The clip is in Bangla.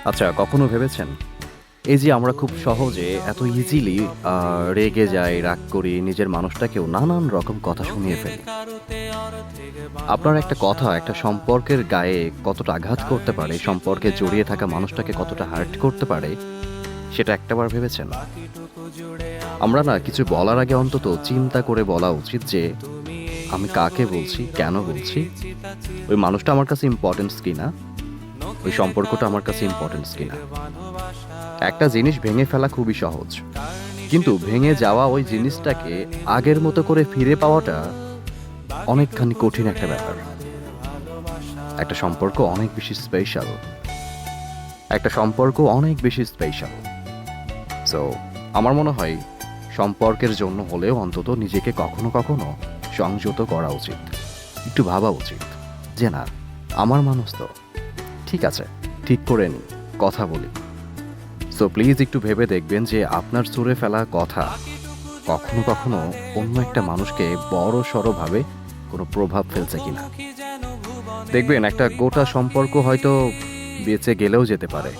আচ্ছা, কখনো ভেবেছেন এই যে আমরা খুব সহজে এত ইজিলি রেগে যাই, রাগ করি, নিজের মানুষটাকেও নানান রকম কথা শুনিয়ে ফেলি। আপনার একটা কথা একটা সম্পর্কের গায়ে কতটা আঘাত করতে পারে, সম্পর্কে জড়িয়ে থাকা মানুষটাকে কতটা হার্ট করতে পারে, সেটা একটাবার ভেবেছেন? আমরা না কিছু বলার আগে অন্তত চিন্তা করে বলা উচিত যে আমি কাকে বলছি, কেন বলছি, ওই মানুষটা আমার কাছে ইম্পর্টেন্স কিনা, ওই সম্পর্কটা আমার কাছে ইম্পর্টেন্স কিনা। একটা জিনিস ভেঙে ফেলা খুবই সহজ, কিন্তু ভেঙে যাওয়া ওই জিনিসটাকে আগের মতো করে ফিরে পাওয়াটা অনেকখানি কঠিন একটা ব্যাপার। একটা সম্পর্ক অনেক বেশি স্পেশাল, একটা সম্পর্ক অনেক বেশি স্পেশাল। সো আমার মনে হয় সম্পর্কের জন্য হলেও অন্তত নিজেকে কখনো কখনো সংযত করা উচিত, একটু ভাবা উচিত যে না, আমার মানুষ তো, ঠিক আছে, ঠিক করে নিই, কথা বলি। সো প্লিজ একটু ভেবে দেখবেন যে আপনার ছুঁড়ে ফেলা কথা কখনো কখনো অন্য একটা মানুষকে বড় সড়ভাবে কোনো প্রভাব ফেলছে কিনা। দেখবেন একটা গোটা সম্পর্ক হয়তো বেঁচে গেলেও যেতে পারে,